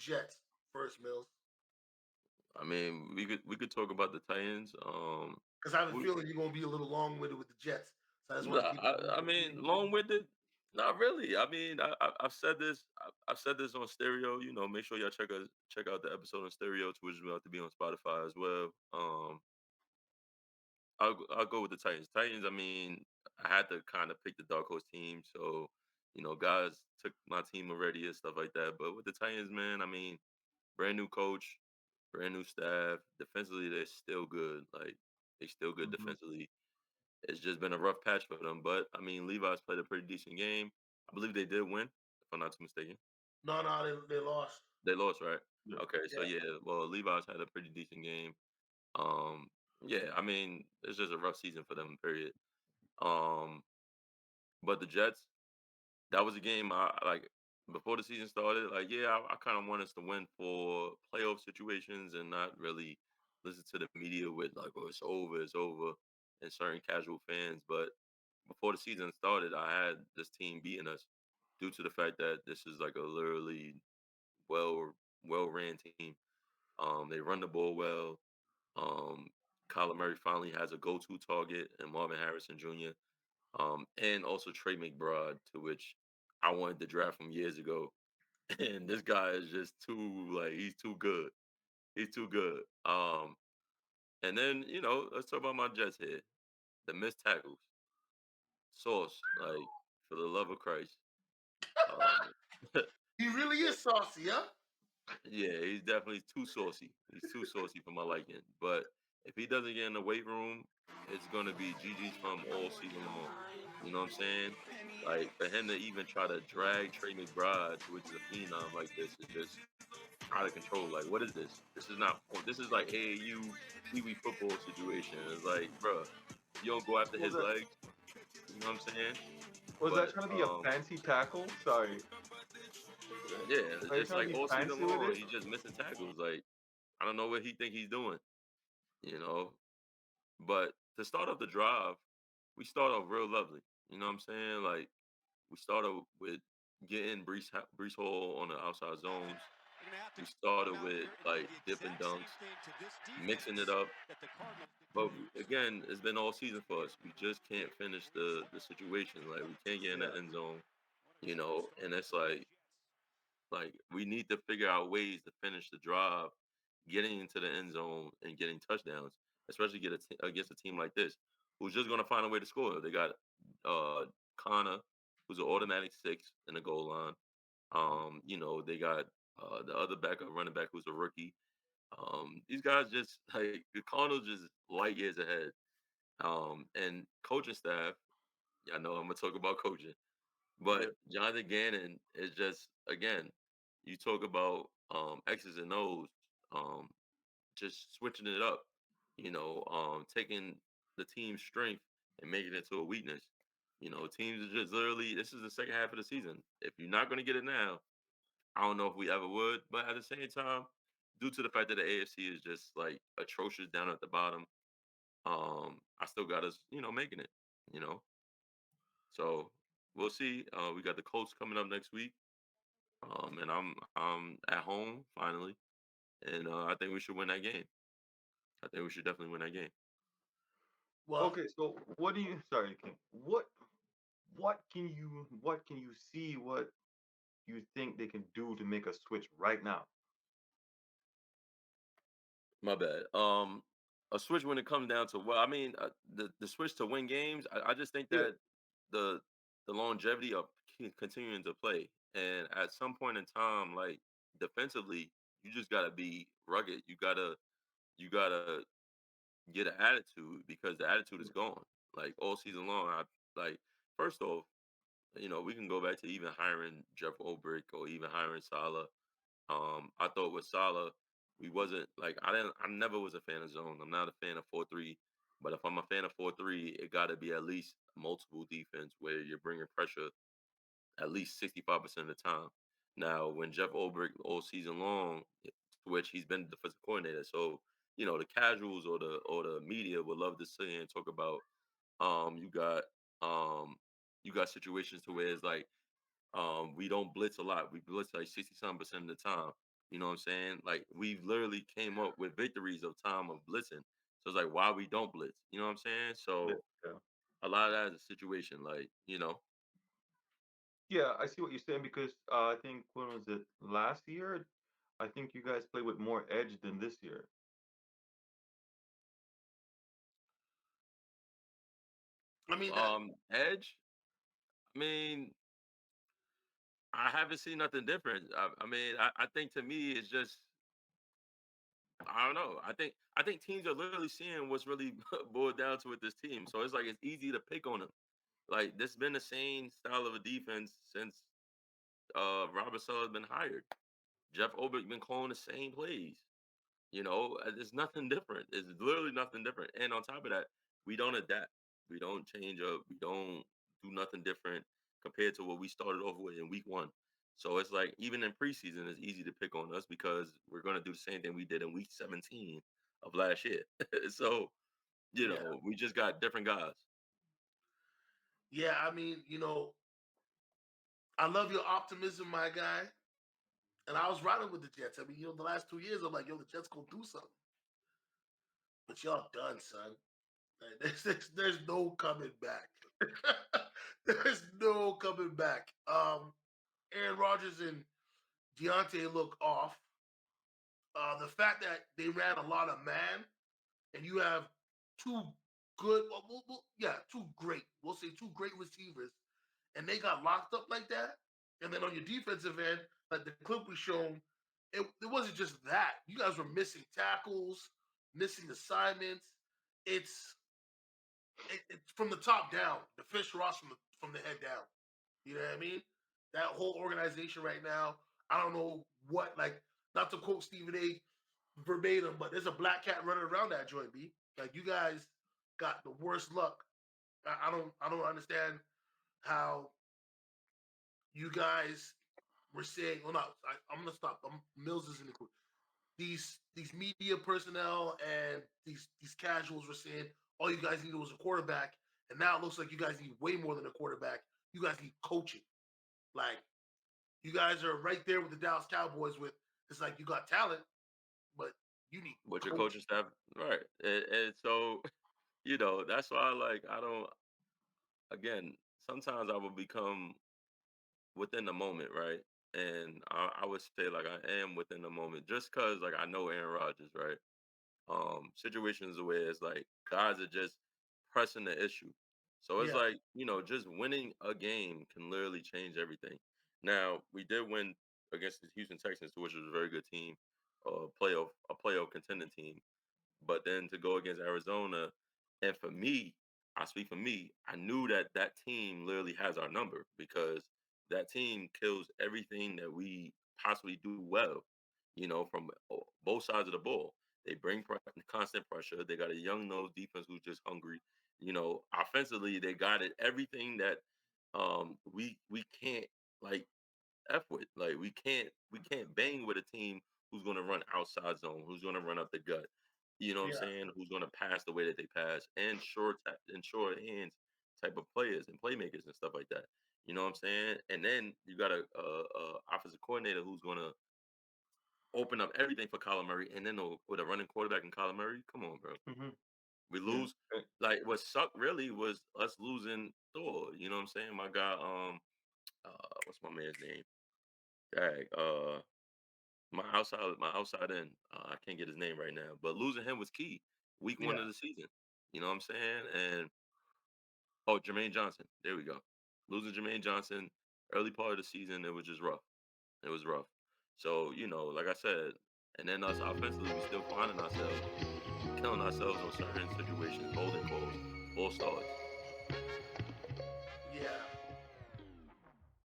Jets first, Mills? I mean, we could talk about the Titans. Because I have a We, feeling you're gonna be a little long-winded with the Jets, so I just no, want to keep it I brief. mean, long-winded. Not really. I mean, I've said this. I've said this on stereo. Make sure y'all check out the episode on stereo, which is about to be on Spotify as well. I'll go with the Titans. Titans. I mean, I had to kind of pick the dark horse team, so guys took my team already and stuff like that. But with the Titans, man, I mean, brand new coach, brand new staff. Defensively, they're still good. Like they still good Mhm. defensively. It's just been a rough patch for them. But I mean, Levi's played a pretty decent game. I believe they did win, if I'm not too mistaken. No, no, they lost. They lost, right? Yeah. Okay, so Yeah. yeah, well, Levi's had a pretty decent game. Yeah, I mean, it's just a rough season for them, period. Um, but the Jets, that was a game I like before the season started. Like, yeah, I kind of want us to win for playoff situations and not really listen to the media with like, "Oh, it's over," and certain casual fans. But before the season started, I had this team beating us due to the fact that this is like a literally well ran team. They run the ball well. Um, Kyler Murray finally has a go to target, and Marvin Harrison Jr. And also Trey McBride, to which I wanted to draft from years ago. And this guy is just too like he's too good. He's too good. And then let's talk about my Jets here. The missed tackles, sauce, like for the love of Christ. Um, He really is saucy, huh? yeah, he's definitely too saucy. He's too saucy for my liking. But if he doesn't get in the weight room, it's gonna be Gigi's from all season long. You know what I'm saying? Like for him to even try to drag Trey McBride, which is a phenom like this, is just out of control. Like, what is this? This is not. This is like AAU Pee Wee football situation. It's like, bro, you don't go after Was his that legs. You know what I'm saying? was that But trying to be a fancy tackle? Sorry. yeah, Are you it's trying like to be all season fancy with long, it? he's just missing tackles. Like, I don't know what he think he's doing. You know, but to start off the drive, we start off real lovely. You know what I'm saying? Like we started with getting Brees Hall on the outside zones. We started with like dip and dunks, mixing it up. But again, it's been all season for us. We just can't finish the situation. Like we can't get in the Yeah. end zone. And it's like we need to figure out ways to finish the drive, getting into the end zone and getting touchdowns, especially against a team like this, who's just going to find a way to score. They got uh Connor, who's an automatic six in the goal line. They got the other backup running back who's a rookie. These guys just like the Cardinals just light years ahead. And coaching staff, I know I'm gonna talk about coaching. Yeah. But Jonathan Gannon is just again, you talk about X's and O's, just switching it up, taking the team's strength and making it to a weakness. Teams are just literally this is the second half of the season. If you're not gonna get it now, I don't know if we ever would, but at the same time, due to the fact that the AFC is just like atrocious down at the bottom, I still got us, making it, you know. So we'll see. We got the Colts coming up next week. And I'm at home finally, and I think we should win that game. I think we should definitely win that game. Well, Okay, so what do you sorry, King. What can you see what you think they can do to make a switch right now? My bad. A switch when it comes down to well, I mean, the switch to win games. I just think Yeah. that the the longevity of continuing to play, and at some point in time, like defensively, you just gotta be rugged. You gotta get an attitude because the attitude is Yeah. gone. Like all season long, I like first off, we can go back to even hiring Jeff Ulbrich or even hiring Salah. I thought with Salah, we wasn't like I never was a fan of zone. I'm not a fan of 4-3, but if I'm a fan of 4-3, it got to be at least multiple defense where you're bringing pressure at least 65% of the time. Now, when Jeff Ulbrich all season long, which he's been the defensive coordinator, so the casuals or the media would love to sit here and talk about. Um, you got um, you got situations to where it's like we don't blitz a lot. We blitz like 60 some percent of the time. You know what I'm saying? Like we've literally came up with victories of time of blitzing. So it's like why we don't blitz. You know what I'm saying? Yeah, So yeah. a lot of that is a situation, like, Yeah, I see what you're saying because I think when was it last year? I think you guys played with more edge than this year. I mean that. Edge. I mean, I haven't seen nothing different. I mean, I think to me it's just I don't know. I think teams are literally seeing what's really boiled down to with this team. So it's like it's easy to pick on them. Like this been the same style of a defense since Robert Sala has been hired. Jeff Obert been calling the same plays. There's nothing different. It's literally nothing different. And on top of that, we don't adapt. We don't change up. We don't do nothing different compared to what we started off with in week one. So it's like even in preseason, it's easy to pick on us because we're gonna do the same thing we did in week 17 of last year. So, Yeah, we just got different guys. yeah. I mean, I love your optimism, my guy. And I was riding with the Jets. I mean, the last 2 years, I'm like, yo, the Jets gonna do something. But y'all done, son. Like, there's no coming back. There's no coming back. Aaron Rodgers and Deontay look off. The fact that they ran a lot of man, and you have two good, yeah, two great, we'll say two great receivers, and they got locked up like that. And then on your defensive end, like the clip we shown, it wasn't just that. You guys were missing tackles, missing assignments. It's it's from the top down. The fish rots from the head down. You know what I mean? That whole organization right now, I don't know what, like, not to quote Stephen A verbatim, but there's a black cat running around that joint, B. Like you guys got the worst luck. I don't understand how you guys were saying, well, no, I'm gonna stop. Mills isn't included. These media personnel and these casuals were saying all you guys needed was a quarterback, and now it looks like you guys need way more than a quarterback. You guys need coaching. Like you guys are right there with the Dallas Cowboys. With it's like you got talent, but you need What your coaching coaching. staff, right? And so, that's why I don't. Again, sometimes I will become within the moment, right? And I would say like I am within the moment just because like I know Aaron Rodgers, right? Situations where it's like guys are just pressing the issue. So it's Yeah, like, just winning a game can literally change everything. Now, we did win against the Houston Texans, which was a very good team, a playoff contending team. But then to go against Arizona, and for me, I speak for me, I knew that that team literally has our number because that team kills everything that we possibly do well, from both sides of the ball. They bring constant pressure. They got a young nose defense who's just hungry. Offensively, they got it everything that we can't like F with. Like we can't bang with a team who's gonna run outside zone, who's gonna run up the gut. You know what I'm yeah, saying? Who's gonna pass the way that they pass and short hands type of players and playmakers and stuff like that. You know what I'm saying? And then you got a offensive coordinator who's gonna open up everything for Kyler Murray, and then with a running quarterback in Kyler Murray, come on, bro. Hmm. We Yeah. lose. Like what sucked really was us losing Thor. You know what I'm saying? My guy, what's my man's name? Dag, my outside in. I can't get his name right now, but losing him was key. Week one yeah, of the season. You know what I'm saying? And oh, Jermaine Johnson. There we go. Losing Jermaine Johnson early part of the season, it was just rough. It was rough. So like I said, and then us offensively, we still finding ourselves killing ourselves on certain situations, holding calls, false starts. yeah.